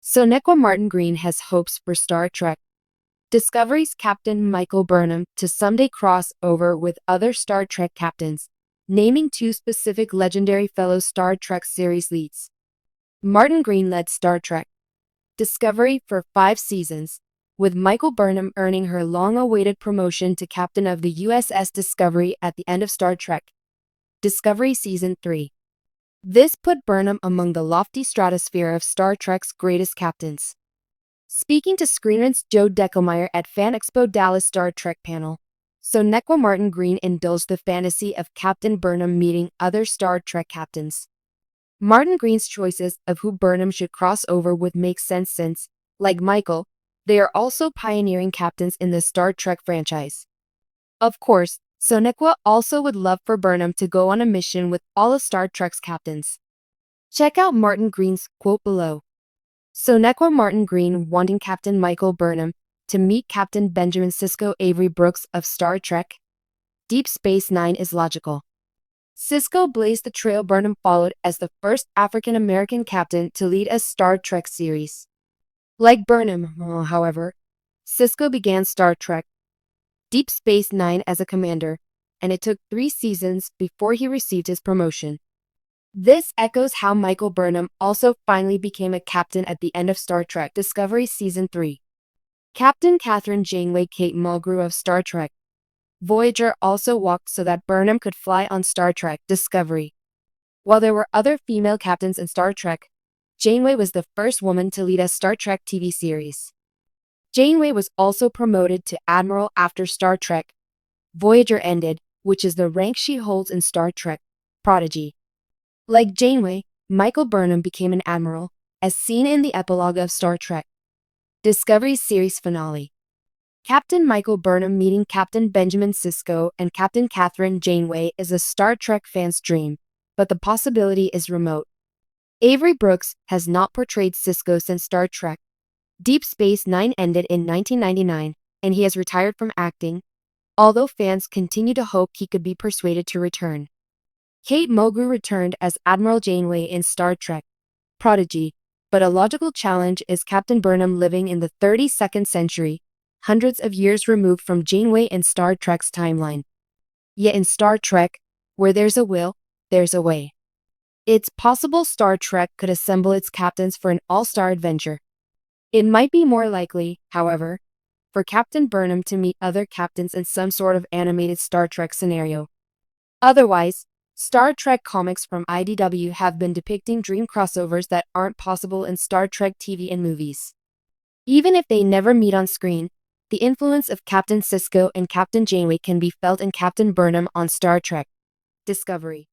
Sonequa Martin Green has hopes for Star Trek Discovery's Captain Michael Burnham to someday cross over with other Star Trek captains, naming two specific legendary fellow Star Trek series leads. Martin Green led Star Trek Discovery for 5 seasons, with Michael Burnham earning her long-awaited promotion to captain of the USS Discovery at the end of Star Trek Discovery Season 3. This put Burnham among the lofty stratosphere of Star Trek's greatest captains. Speaking to Screenrant's Joe Deckelmeyer at Fan Expo Dallas Star Trek panel, Sonequa Martin Green indulged the fantasy of Captain Burnham meeting other Star Trek captains. Martin Green's choices of who Burnham should cross over with make sense since, like Michael, they are also pioneering captains in the Star Trek franchise. Of course, Sonequa also would love for Burnham to go on a mission with all of Star Trek's captains. Check out Martin Green's quote below. Sonequa Martin Green wanting Captain Michael Burnham to meet Captain Benjamin Sisko Avery Brooks of Star Trek Deep Space Nine is logical. Sisko blazed the trail Burnham followed as the first African-American captain to lead a Star Trek series. Like Burnham, however, Sisko began Star Trek Deep Space Nine as a commander, and it took 3 seasons before he received his promotion. This echoes how Michael Burnham also finally became a captain at the end of Star Trek Discovery Season 3. Captain Catherine Janeway Kate Mulgrew of Star Trek Voyager also walked so that Burnham could fly on Star Trek Discovery. While there were other female captains in Star Trek, Janeway was the first woman to lead a Star Trek TV series. Janeway was also promoted to Admiral after Star Trek Voyager ended, which is the rank she holds in Star Trek Prodigy. Like Janeway, Michael Burnham became an admiral, as seen in the epilogue of Star Trek Discovery's series finale. Captain Michael Burnham meeting Captain Benjamin Sisko and Captain Catherine Janeway is a Star Trek fan's dream, but the possibility is remote. Avery Brooks has not portrayed Sisko since Star Trek Deep Space Nine ended in 1999, and he has retired from acting, although fans continue to hope he could be persuaded to return. Kate Mulgrew returned as Admiral Janeway in Star Trek Prodigy, but a logical challenge is Captain Burnham living in the 32nd century, hundreds of years removed from Janeway in Star Trek's timeline. Yet in Star Trek, where there's a will, there's a way. It's possible Star Trek could assemble its captains for an all-star adventure. It might be more likely, however, for Captain Burnham to meet other captains in some sort of animated Star Trek scenario. Otherwise, Star Trek comics from IDW have been depicting dream crossovers that aren't possible in Star Trek TV and movies. Even if they never meet on screen, the influence of Captain Sisko and Captain Janeway can be felt in Captain Burnham on Star Trek Discovery.